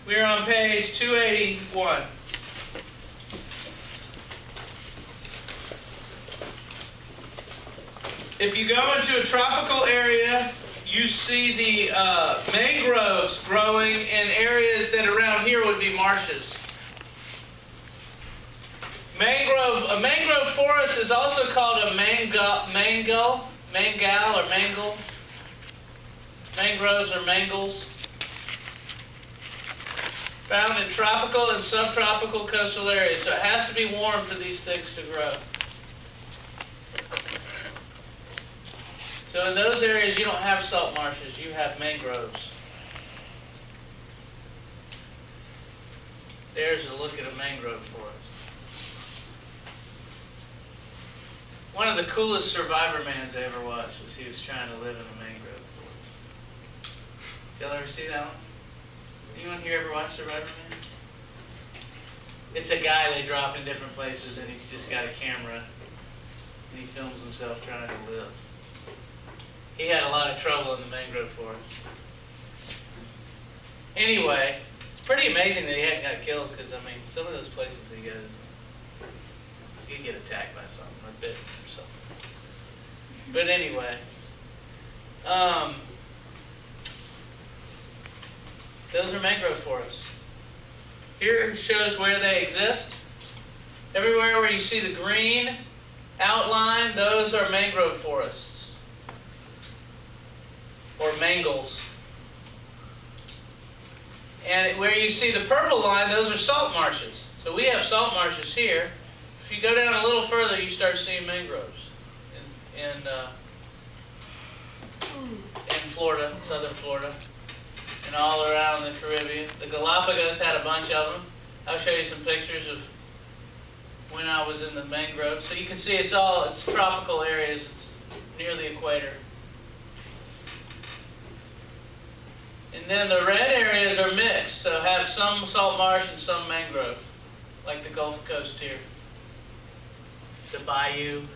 We're on page 281. If you go into a tropical area, you see the mangroves growing in areas that around here would be marshes. A mangrove forest is also called a mangle. Mangroves or mangles. Found in tropical and subtropical coastal areas. So it has to be warm for these things to grow. So in those areas you don't have salt marshes, you have mangroves. There's a look at a mangrove forest. One of the coolest survivor mans I ever watched was he was trying to live in a mangrove forest. Did y'all ever see that one? Anyone here ever watch Survivor Man? It's a guy they drop in different places and he's just got a camera and he films himself trying to live. He had a lot of trouble in the mangrove forest. Anyway, it's pretty amazing that he hadn't got killed because, I mean, some of those places he goes, you get attacked by something or bit or something. But anyway, those are mangrove forests. Here shows where they exist. Everywhere where you see the green outline, those are mangrove forests. Or mangles. And where you see the purple line, those are salt marshes. So we have salt marshes here. If you go down a little further, you start seeing mangroves in Florida, southern Florida, and all around the Caribbean. The Galapagos had a bunch of them. I'll show you some pictures of when I was in the mangroves. So you can see it's tropical areas. It's near the equator. And then the red areas are mixed, so have some salt marsh and some mangrove, like the Gulf Coast here. The bayou,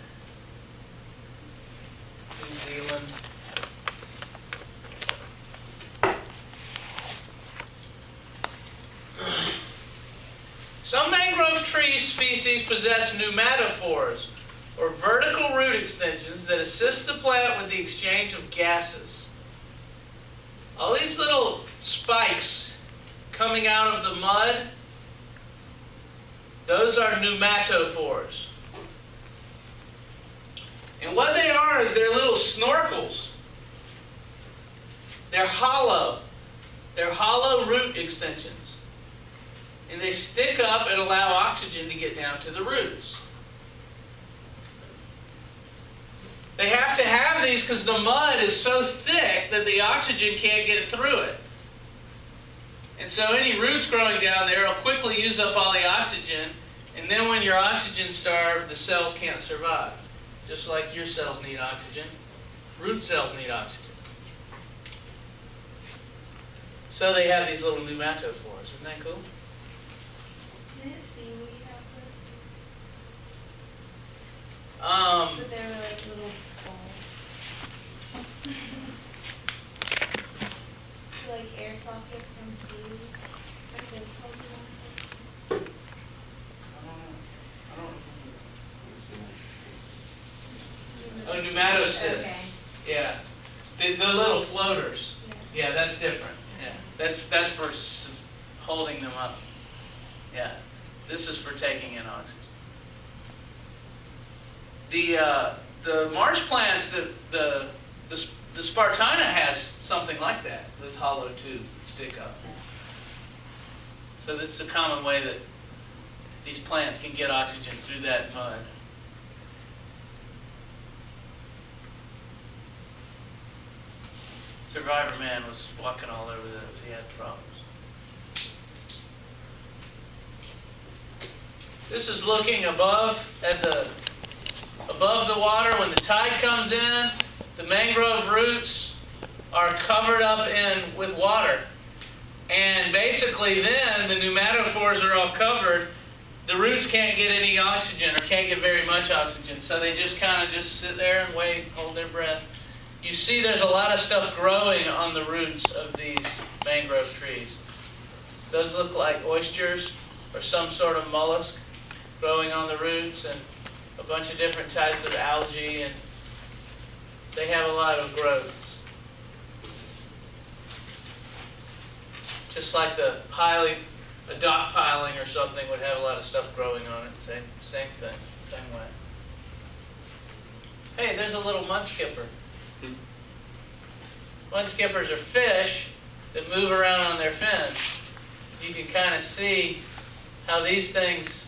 New Zealand. Some mangrove tree species possess pneumatophores, or vertical root extensions that assist the plant with the exchange of gases. All these little spikes coming out of the mud, those are pneumatophores. And what they are is they're little snorkels. They're hollow. They're hollow root extensions. And they stick up and allow oxygen to get down to the roots. They have to have these because the mud is so thick that the oxygen can't get through it. And so any roots growing down there will quickly use up all the oxygen. And then when you're oxygen starved, the cells can't survive. Just like your cells need oxygen, root cells need oxygen. So they have these little pneumatophores. Isn't that cool? Did seaweed have those? But they were like little balls. Like air sockets on seaweed. Like those ones. Oh, pneumatocysts. Okay. Yeah. The little floaters. Yeah, that's different. Yeah. That's for holding them up. Yeah. This is for taking in oxygen. The marsh plants, the Spartina has something like that. Those hollow tubes that stick up. So this is a common way that these plants can get oxygen through that mud. Survivor Man was walking all over those. He had problems. This is looking above the water. When the tide comes in, the mangrove roots are covered up with water. And basically then the pneumatophores are all covered. The roots can't get any oxygen or can't get very much oxygen. So they just kind of just sit there and wait, hold their breath. You see there's a lot of stuff growing on the roots of these mangrove trees. Those look like oysters or some sort of mollusk growing on the roots, and a bunch of different types of algae, and they have a lot of growths. Just like a dock piling or something would have a lot of stuff growing on it. Same thing, same way. Hey, there's a little mud skipper. Mud skippers are fish that move around on their fins. You can kind of see how these things,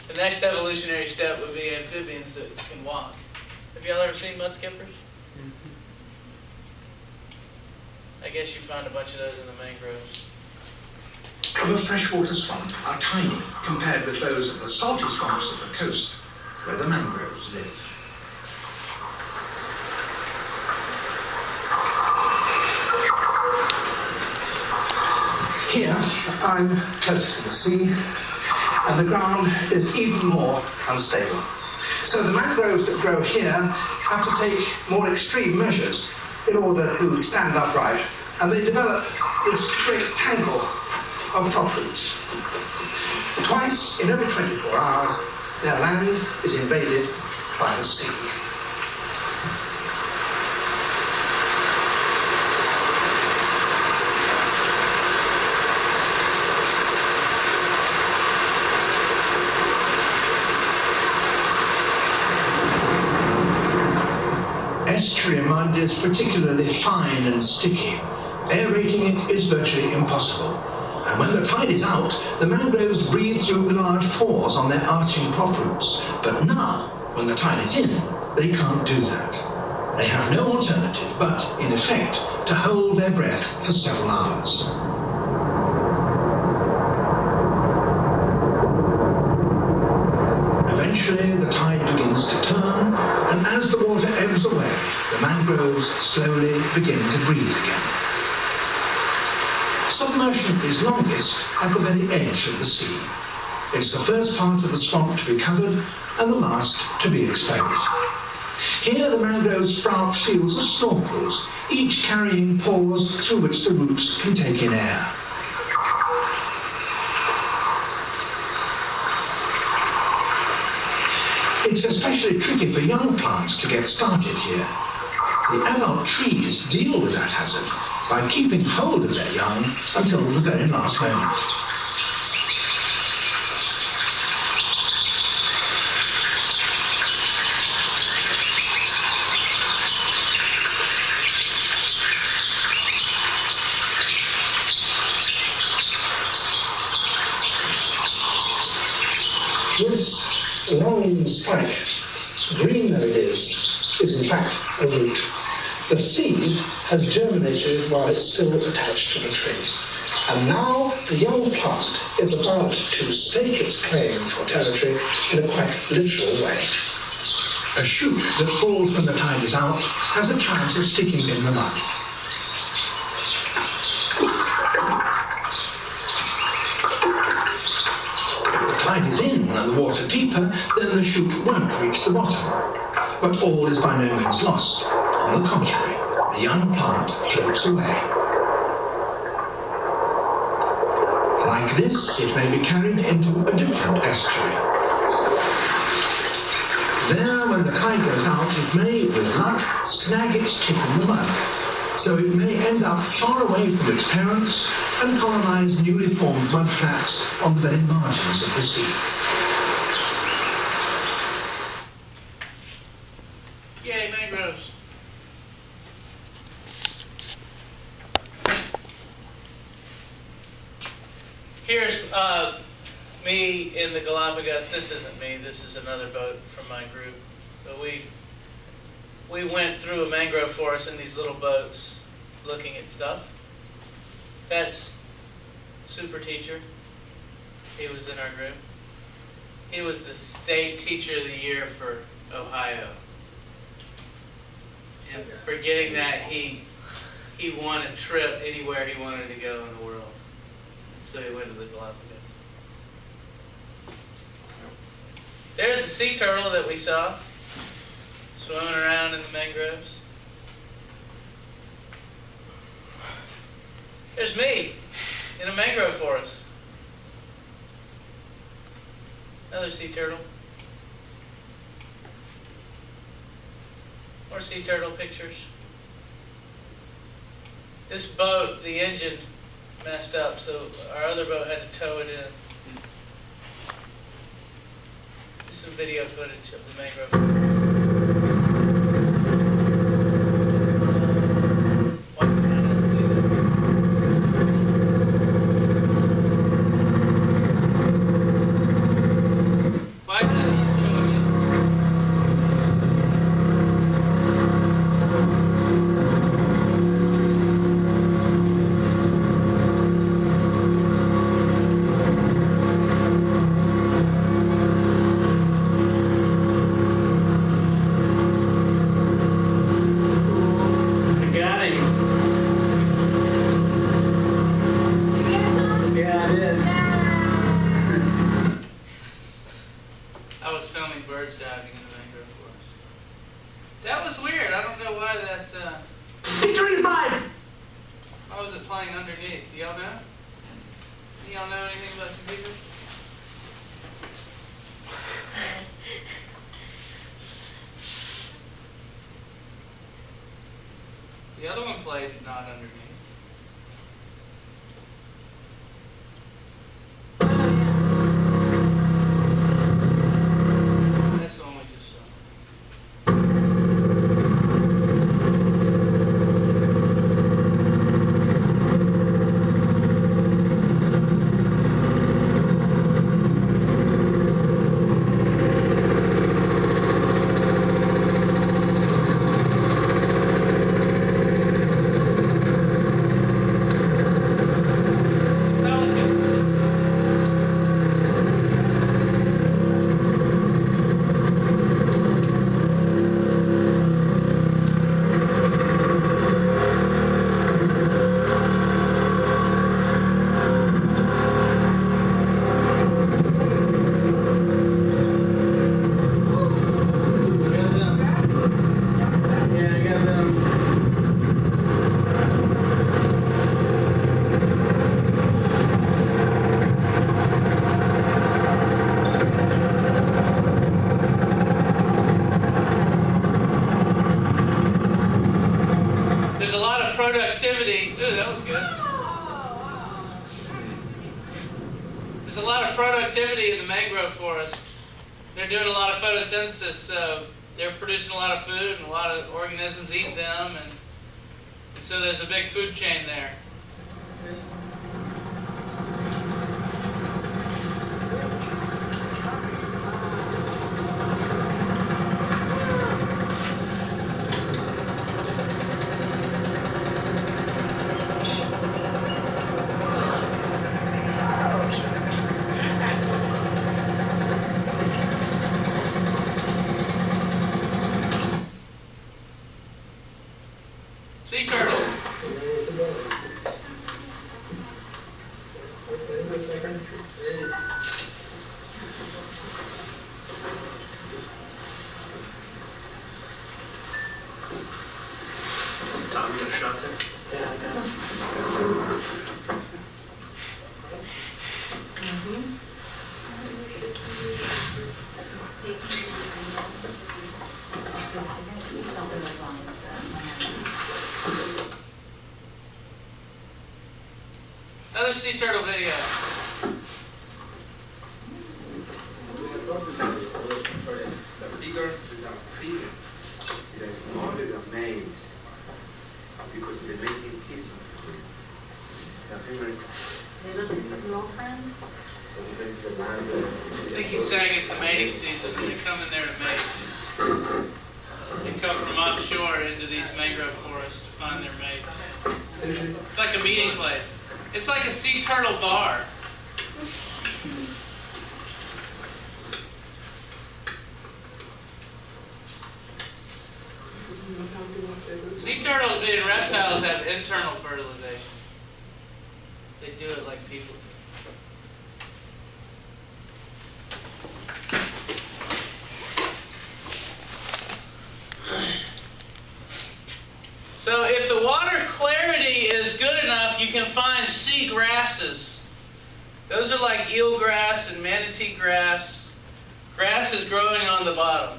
the next evolutionary step would be amphibians that can walk. Have y'all ever seen mud skippers? I guess you found a bunch of those in the mangroves. The freshwater swamps are tiny compared with those of the salty swamps of the coast, where the mangroves live. Here, I'm closer to the sea, and the ground is even more unstable. So the mangroves that grow here have to take more extreme measures in order to stand upright, and they develop this great tangle of top roots. Twice in every 24 hours, their land is invaded by the sea. Estuary mud is particularly fine and sticky. Aerating it is virtually impossible. And when the tide is out, the mangroves breathe through large pores on their arching prop roots. But now, when the tide is in, they can't do that. They have no alternative but, in effect, to hold their breath for several hours. Eventually, the tide begins to turn, and as the water ebbs away, the mangroves slowly begin to breathe again. Submersion is longest at the very edge of the sea. It's the first part of the swamp to be covered and the last to be exposed. Here the mangroves sprout fields of snorkels, each carrying pores through which the roots can take in air. It's especially tricky for young plants to get started here. The adult trees deal with that hazard by keeping hold of their young until the very last moment. This long spike, green though it is in fact a root. The seed has germinated while it's still attached to the tree. And now the young plant is about to stake its claim for territory in a quite literal way. A shoot that falls when the tide is out has a chance of sticking in the mud. If the tide is in and the water deeper, then the shoot won't reach the bottom. But all is by no means lost. On the contrary, the young plant floats away. Like this, it may be carried into a different estuary. There, when the tide goes out, it may, with luck, snag its tip in the mud. So it may end up far away from its parents and colonize newly formed mud flats on the very margins of the sea. Yay, mangroves. Here's me in the Galapagos. This isn't me. This is another boat from my group. But we went through a mangrove forest in these little boats looking at stuff. That's Super Teacher. He was in our group. He was the state teacher of the year for Ohio. And for getting that, he won a trip anywhere he wanted to go in the world. So he went to the Galapagos. There's a sea turtle that we saw swimming around in the mangroves. There's me in a mangrove forest. Another sea turtle. More sea turtle pictures. This boat, the engine messed up, so our other boat had to tow it in. Just some video footage of the mangrove. Birds diving in the mangrove forest. That was weird. I don't know why that. Victory 5! Why was it playing underneath? Do y'all know? Do y'all know anything about computers? The other one played not underneath. Productivity. Ooh, that was good. There's a lot of productivity in the mangrove forest. They're doing a lot of photosynthesis, so they're producing a lot of food, and a lot of organisms eat them, and so there's a big food chain there. Sea turtle. Tom, you got a shot there? Yeah, I got it. Another sea turtle video. The bigger the female, the smaller the males, because the mating season. The females. They're looking for girlfriends? I think he's saying it's the mating season. They come in there to mate. They come from offshore into these mangrove forests to find their mates. It's like a meeting place. It's like a sea turtle bar. Sea turtles, being reptiles, have internal fertilization. They do it like people do. So if the water clarity is good enough, you can find sea grasses. Those are like eelgrass and manatee grass. Grass is growing on the bottom,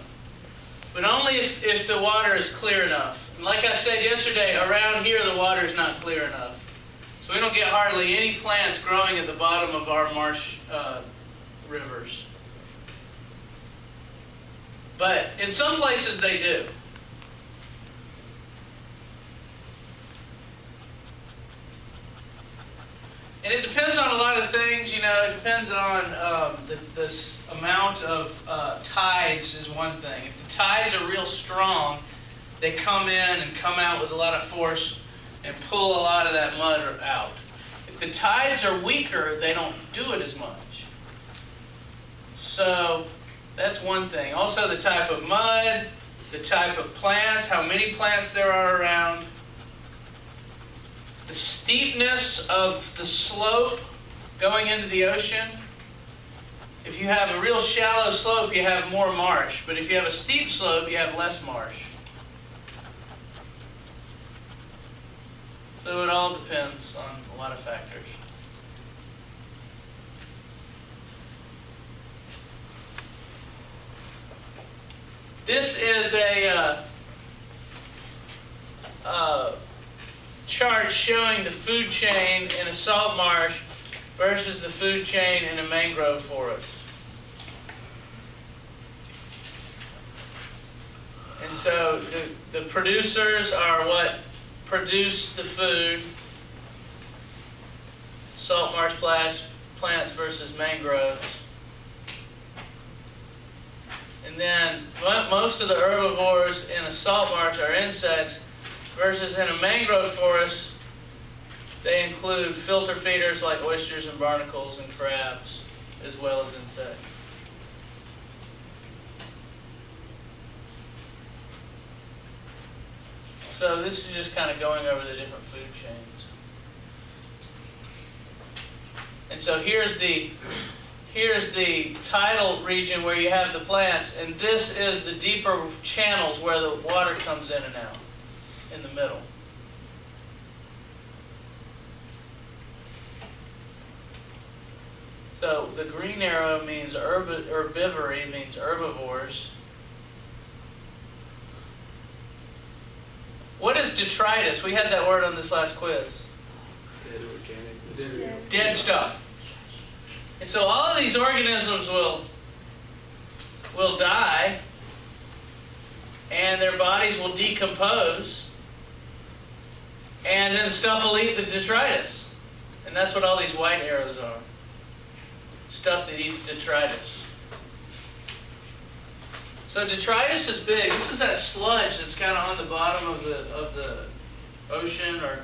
but only if the water is clear enough. And like I said yesterday, around here the water is not clear enough. So we don't get hardly any plants growing at the bottom of our marsh rivers. But in some places they do. And it depends on a lot of things, you know. It depends on this amount of tides is one thing. If the tides are real strong, they come in and come out with a lot of force and pull a lot of that mud out. If the tides are weaker, they don't do it as much. So that's one thing. Also the type of mud, the type of plants, how many plants there are around. The steepness of the slope going into the ocean. If you have a real shallow slope, you have more marsh. But if you have a steep slope, you have less marsh. So it all depends on a lot of factors. This is a chart showing the food chain in a salt marsh versus the food chain in a mangrove forest. And so the producers are what produce the food. Salt marsh plants versus mangroves. And then most of the herbivores in a salt marsh are insects, versus in a mangrove forest, they include filter feeders like oysters and barnacles and crabs, as well as insects. So this is just kind of going over the different food chains. And so here's the tidal region where you have the plants, and this is the deeper channels where the water comes in and out, in the middle. So the green arrow means herbivory, means herbivores. What is detritus? We had that word on this last quiz. Dead organic. Dead stuff. And so all of these organisms will die, and their bodies will decompose, and then stuff will eat the detritus. And that's what all these white arrows are. Stuff that eats detritus. So detritus is big. This is that sludge that's kind of on the bottom of the ocean, or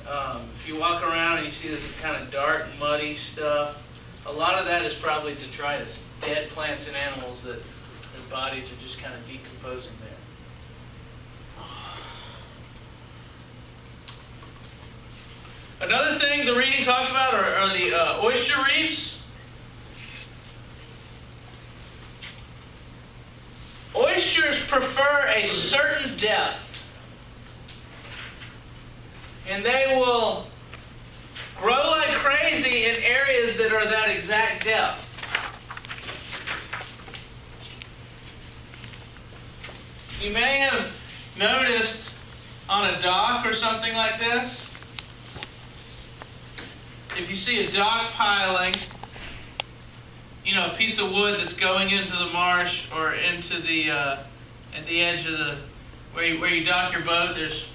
if you walk around and you see this kind of dark, muddy stuff, a lot of that is probably detritus, dead plants and animals that their bodies are just kind of decomposing there. Another thing the reading talks about are the oyster reefs. Oysters prefer a certain depth, and they will grow like crazy in areas that are that exact depth. You may have noticed on a dock or something like this, if you see a dock piling, you know, a piece of wood that's going into the marsh or into the at the edge of the where you dock your boat, there's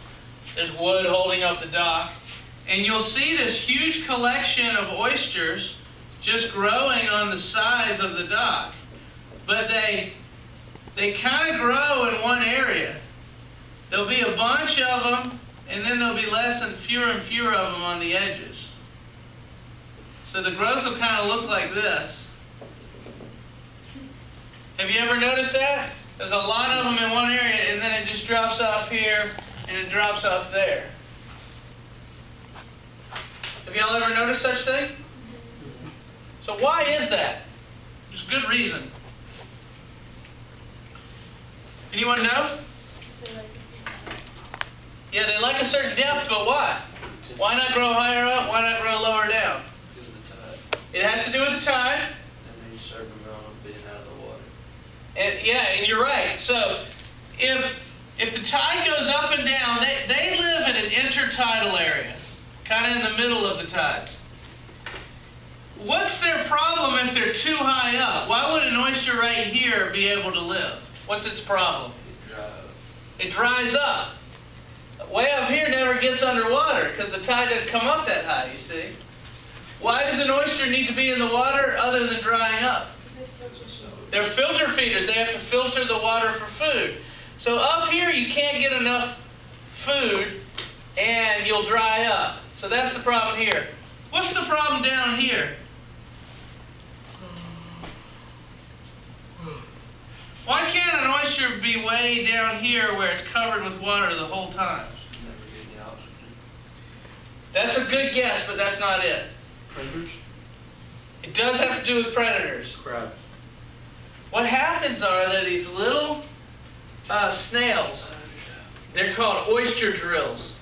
wood holding up the dock, and you'll see this huge collection of oysters just growing on the sides of the dock. But they kind of grow in one area. There'll be a bunch of them, and then there'll be fewer and fewer of them on the edges. So the growth will kind of look like this. Have you ever noticed that? There's a lot of them in one area, and then it just drops off here, and it drops off there. Have y'all ever noticed such thing? So why is that? There's a good reason. Anyone know? Yeah, they like a certain depth, but why? Why not grow higher up? Why not grow lower down? Because of the tide. It has to do with the tide. That means certain amount of being out of the water. And you're right. So if the tide goes up and down, they live in an intertidal area, kind of in the middle of the tides. What's their problem if they're too high up? Why would an oyster right here be able to live? What's its problem? It dries up. Way up here never gets underwater because the tide doesn't come up that high, you see. Why does an oyster need to be in the water other than drying up? They're filter feeders. They have to filter the water for food. So up here you can't get enough food and you'll dry up. So that's the problem here. What's the problem down here? Why can't an oyster be way down here where it's covered with water the whole time? That's a good guess, but that's not it. Predators? It does have to do with predators. Crabs. What happens are that these little snails, they're called oyster drills.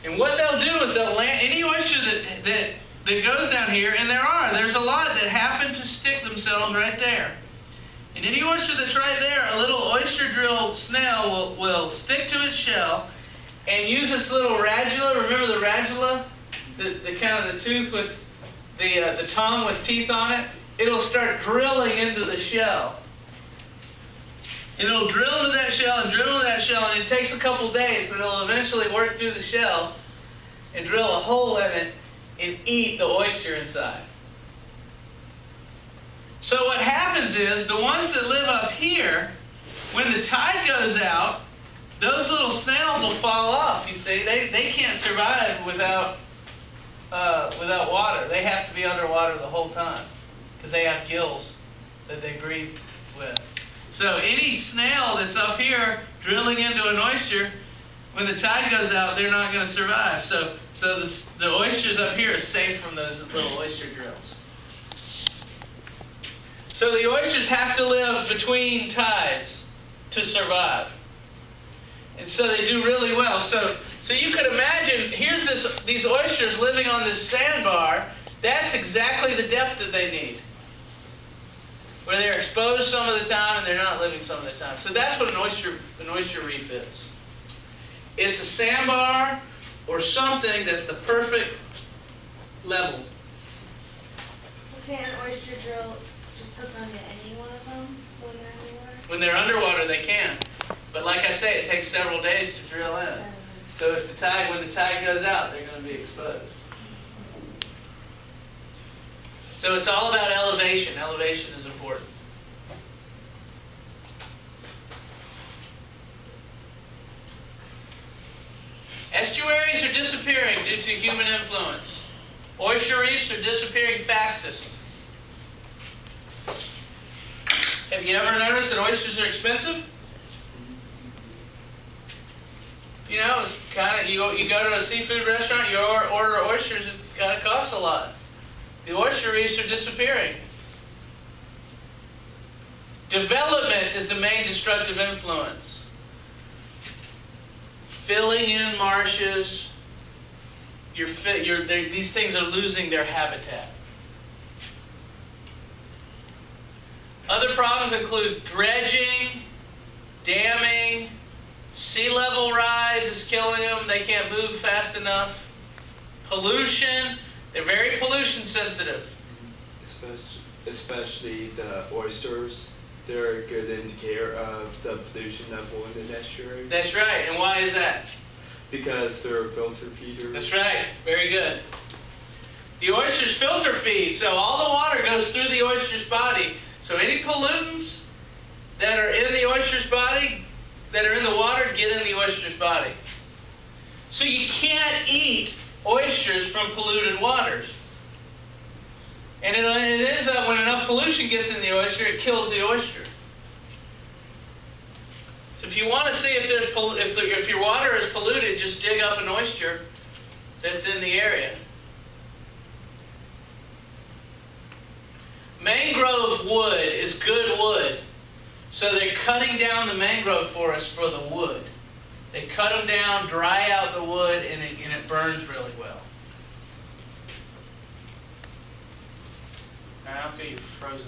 And what they'll do is they'll land any oyster that goes down here, and there's a lot that happen to stick themselves right there. And any oyster that's right there, a little oyster drill snail will stick to its shell and use its little radula. Remember the radula? The kind of the tooth with the tongue with teeth on it? It'll start drilling into the shell. And it'll drill into that shell and drill into that shell, and it takes a couple days, but it'll eventually work through the shell and drill a hole in it and eat the oyster inside. So what happens is, the ones that live up here, when the tide goes out, those little snails will fall off, you see. They can't survive without water. They have to be underwater the whole time because they have gills that they breathe with. So any snail that's up here drilling into an oyster, when the tide goes out, they're not going to survive. So the oysters up here are safe from those little oyster drills. So the oysters have to live between tides to survive. And so they do really well. So you could imagine, here's these oysters living on this sandbar. That's exactly the depth that they need, where they're exposed some of the time and they're not living some of the time. So that's what an oyster reef is. It's a sandbar or something that's the perfect level. Okay, an oyster drill just hook onto any one of them when they're underwater? When they're underwater, they can. But like I say, it takes several days to drill in. So when the tide goes out, they're going to be exposed. So it's all about elevation. Elevation is important. Estuaries are disappearing due to human influence. Oyster reefs are disappearing fastest. Have you ever noticed that oysters are expensive? You know, it's kind of, you go to a seafood restaurant, you order oysters, it kind of costs a lot. The oyster reefs are disappearing. Development is the main destructive influence. Filling in marshes, these things are losing their habitat. Other problems include dredging, damming, sea level rise is killing them. They can't move fast enough. Pollution. They're very pollution sensitive. Especially the oysters. They're a good indicator of the pollution level in the estuary. That's right. And why is that? Because they're filter feeders. That's right. Very good. The oysters filter feed, so all the water goes through the oyster's body. So any pollutants that are in the oyster's body, that are in the water, get in the oyster's body. So you can't eat oysters from polluted waters. And it ends up, when enough pollution gets in the oyster, it kills the oyster. So if you want to see if your water is polluted, just dig up an oyster that's in the area. Mangrove wood is good wood. So they're cutting down the mangrove forest for the wood. They cut them down, dry out the wood, and it burns really well. Now, how come you're frozen?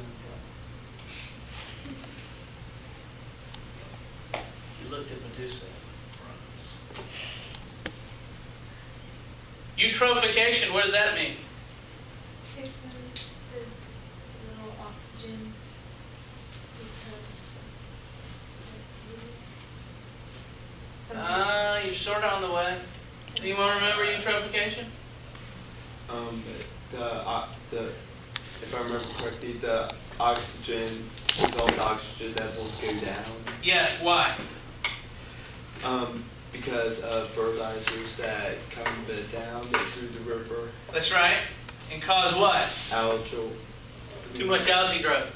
looked at Medusa. Eutrophication, what does that mean? It's when there's little oxygen because You're sort of on the way. Do you want to remember eutrophication? If I remember correctly, the oxygen, dissolved oxygen levels go down. Yes, why? Because of fertilizers that come down through the river. That's right. And cause what? Algal. Too much algae growth.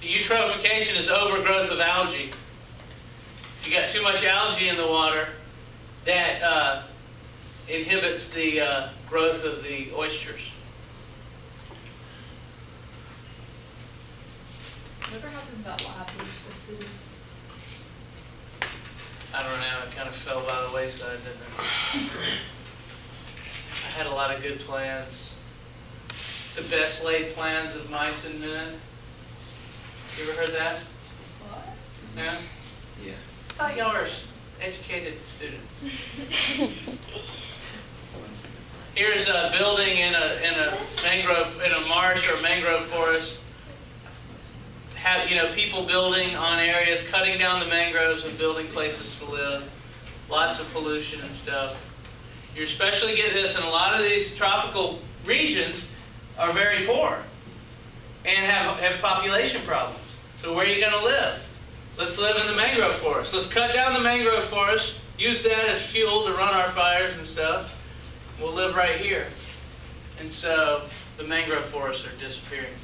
The eutrophication is overgrowth of algae. If you got too much algae in the water, that inhibits the growth of the oysters. Whatever happened to that lab we were supposed to do? I don't know, it kind of fell by the wayside, didn't it? I had a lot of good plans. The best laid plans of mice and men. You ever heard that? What? No? Yeah. I thought y'all were educated students. Here's a building in a marsh or mangrove forest. People building on areas, cutting down the mangroves and building places to live. Lots of pollution and stuff. You especially get this in a lot of these tropical regions are very poor and have population problems. So where are you going to live? Let's live in the mangrove forest. Let's cut down the mangrove forest, use that as fuel to run our fires and stuff. We'll live right here. And so the mangrove forests are disappearing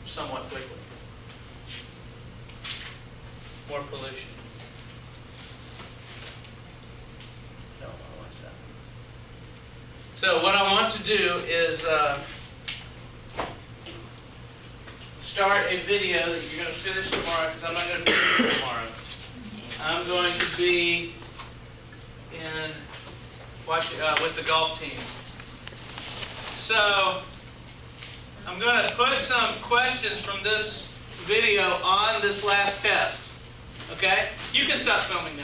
somewhat quickly. More pollution. Don't want to watch that. So what I want to do is start a video that you're going to finish tomorrow, because I'm not going to finish it tomorrow. I'm going to be with the golf team. So I'm going to put some questions from this video on this last test. Okay? You can stop filming now.